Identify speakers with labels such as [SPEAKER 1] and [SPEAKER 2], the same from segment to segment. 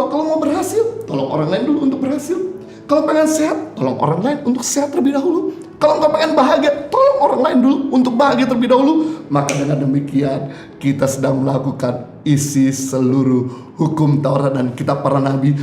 [SPEAKER 1] simple. Kalau mau berhasil, tolong orang lain dulu untuk berhasil. Kalau pengen sehat, tolong orang lain untuk sehat terlebih dahulu. Kalau nggak pengen bahagia, tolong orang lain dulu untuk bahagia terlebih dahulu. Maka dengan demikian, kita sedang melakukan isi seluruh hukum Taurat dan kitab para nabi.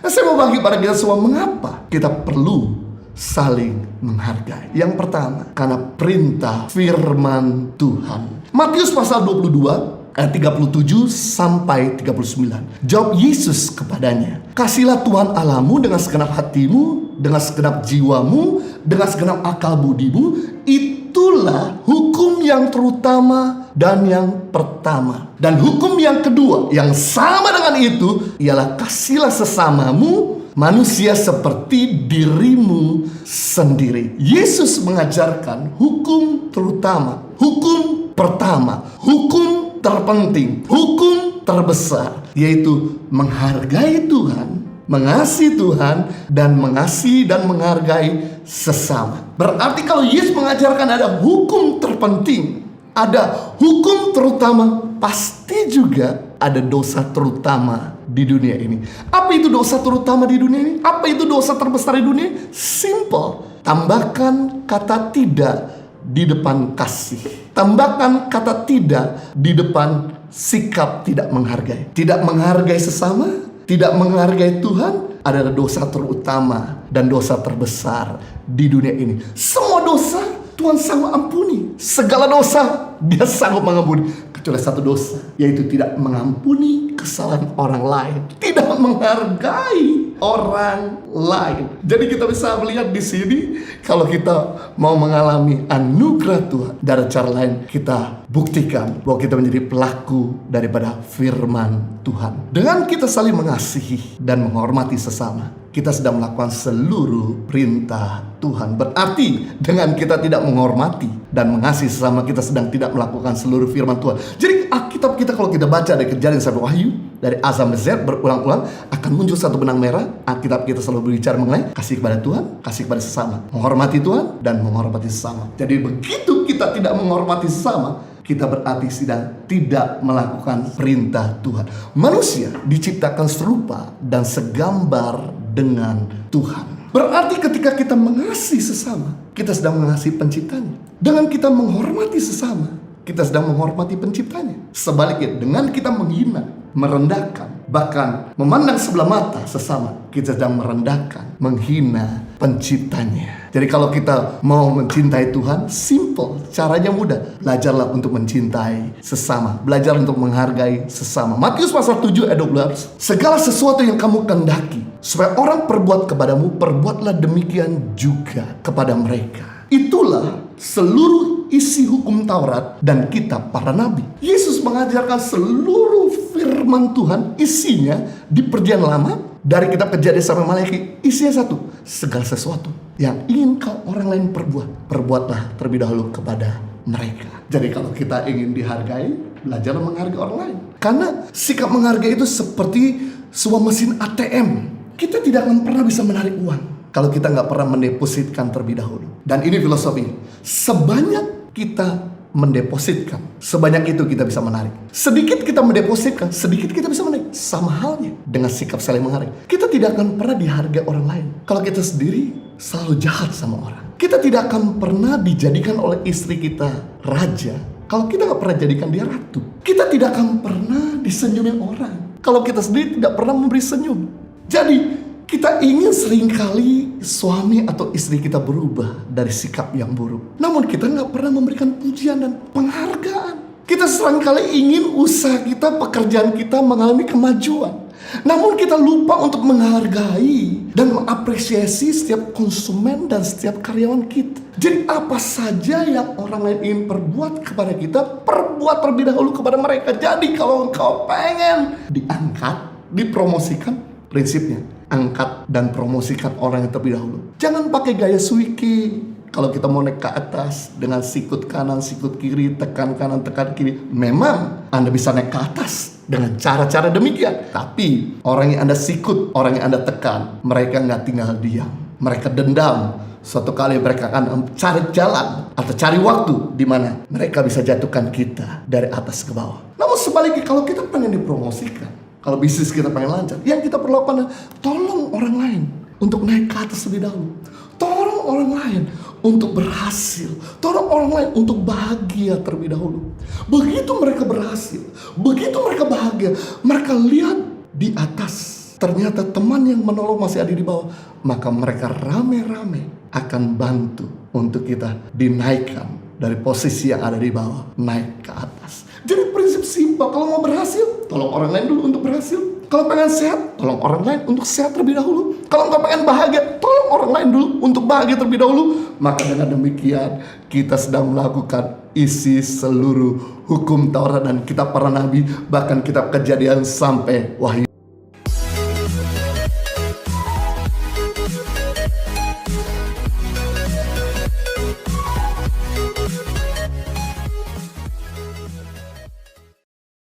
[SPEAKER 1] Saya mau bagi pada kita semua mengapa kita perlu saling menghargai. Yang pertama, karena perintah firman Tuhan. Matius pasal 22 ayat 37 sampai 39. Jawab Yesus kepadanya, kasihlah Tuhan Allahmu dengan segenap hatimu, dengan segenap jiwamu, dengan segenap akal budimu. Itulah hukum yang terutama dan yang pertama. Dan hukum yang kedua yang sama dengan itu ialah kasihlah sesamamu manusia seperti dirimu sendiri. Yesus mengajarkan hukum terutama, hukum pertama, hukum terpenting, hukum terbesar, yaitu menghargai Tuhan, mengasihi Tuhan, dan mengasihi dan menghargai sesama. Berarti kalau Yesus mengajarkan ada hukum terpenting, ada hukum terutama, pasti juga ada dosa terutama di dunia ini. Apa itu dosa terutama di dunia ini? Apa itu dosa terbesar di dunia? Simple. Tambahkan kata tidak di depan kasih. Tambahkan kata tidak di depan sikap tidak menghargai. Tidak menghargai sesama, tidak menghargai Tuhan adalah dosa terutama dan dosa terbesar di dunia ini. Semua dosa Tuhan sanggup ampuni. Segala dosa Dia sanggup mengampuni, kecuali satu dosa, yaitu tidak mengampuni kesalahan orang lain, tidak menghargai orang lain. Jadi kita bisa melihat di sini, kalau kita mau mengalami anugerah Tuhan, dari cara lain kita buktikan bahwa kita menjadi pelaku daripada firman Tuhan. Dengan kita saling mengasihi dan menghormati sesama, kita sedang melakukan seluruh perintah Tuhan. Berarti dengan kita tidak menghormati dan mengasihi sesama, kita sedang tidak melakukan seluruh firman Tuhan. Jadi Alkitab kita kalau kita baca dari Kejadian sampai Wahyu, dari A sampai Z berulang-ulang akan muncul satu benang merah. Alkitab kita selalu berbicara mengenai kasih kepada Tuhan, kasih kepada sesama, menghormati Tuhan dan menghormati sesama. Jadi begitu kita tidak menghormati sesama, kita berarti sedang tidak melakukan perintah Tuhan. Manusia diciptakan serupa dan segambar dengan Tuhan. Berarti ketika kita mengasihi sesama, kita sedang mengasihi penciptanya. Dengan kita menghormati sesama, kita sedang menghormati penciptanya. Sebaliknya, dengan kita menghina, merendahkan, bahkan memandang sebelah mata sesama, kita sedang merendahkan, menghina penciptanya. Jadi kalau kita mau mencintai Tuhan, simple, caranya mudah. Belajarlah untuk mencintai sesama, belajar untuk menghargai sesama. Matius pasal 7 ayat 12. Segala sesuatu yang kamu kehendaki supaya orang perbuat kepadamu, perbuatlah demikian juga kepada mereka. Itulah seluruh isi hukum Taurat dan kitab para nabi. Yesus mengajarkan seluruh firman Tuhan, isinya di Perjanjian Lama, dari kitab Kejadian sampai Maleakhi, isinya satu: segala sesuatu yang ingin kau orang lain perbuat, perbuatlah terlebih dahulu kepada mereka. Jadi kalau kita ingin dihargai, belajarlah menghargai orang lain. Karena sikap menghargai itu seperti sebuah mesin ATM. Kita tidak akan pernah bisa menarik uang kalau kita nggak pernah mendepositkan terlebih dahulu. Dan ini filosofi. Sebanyak kita mendepositkan, sebanyak itu kita bisa menarik. Sedikit kita mendepositkan, sedikit kita bisa menarik. Sama halnya dengan sikap saling menghargai. Kita tidak akan pernah dihargai orang lain kalau kita sendiri selalu jahat sama orang. Kita tidak akan pernah dijadikan oleh istri kita raja kalau kita nggak pernah jadikan dia ratu. Kita tidak akan pernah disenyumin orang kalau kita sendiri tidak pernah memberi senyum. Jadi kita ingin seringkali suami atau istri kita berubah dari sikap yang buruk, namun kita nggak pernah memberikan pujian dan penghargaan. Kita seringkali ingin usaha kita, pekerjaan kita mengalami kemajuan, namun kita lupa untuk menghargai dan mengapresiasi setiap konsumen dan setiap karyawan kita. Jadi apa saja yang orang lain ingin perbuat kepada kita, perbuat terlebih dahulu kepada mereka. Jadi kalau engkau pengen diangkat, dipromosikan, prinsipnya angkat dan promosikan orang yang terlebih dahulu. Jangan pakai gaya suiki. Kalau kita mau naik ke atas dengan sikut kanan, sikut kiri, tekan kanan, tekan kiri, memang Anda bisa naik ke atas dengan cara-cara demikian. Tapi orang yang Anda sikut, orang yang Anda tekan, mereka nggak tinggal diam. mereka dendam. Suatu kali mereka akan cari jalan atau cari waktu di mana mereka bisa jatuhkan kita dari atas ke bawah. Namun sebaliknya, kalau kita pengen dipromosikan, kalau bisnis kita pengen lancar, yang kita perlu lakukan adalah tolong orang lain untuk naik ke atas lebih dahulu. Tolong orang lain untuk berhasil. Tolong orang lain untuk bahagia terlebih dahulu. Begitu mereka berhasil, begitu mereka bahagia, mereka lihat di atas, ternyata teman yang menolong masih ada di bawah, maka mereka rame-rame akan bantu untuk kita dinaikkan dari posisi yang ada di bawah naik ke atas. Jadi prinsip simpel, kalau mau berhasil, tolong orang lain dulu untuk berhasil. Kalau pengen sehat, tolong orang lain untuk sehat terlebih dahulu. Kalau nggak pengen bahagia, tolong orang lain dulu untuk bahagia terlebih dahulu. Maka dengan demikian, kita sedang melakukan isi seluruh hukum Taurat dan kitab para nabi, bahkan kitab Kejadian sampai Wahyu.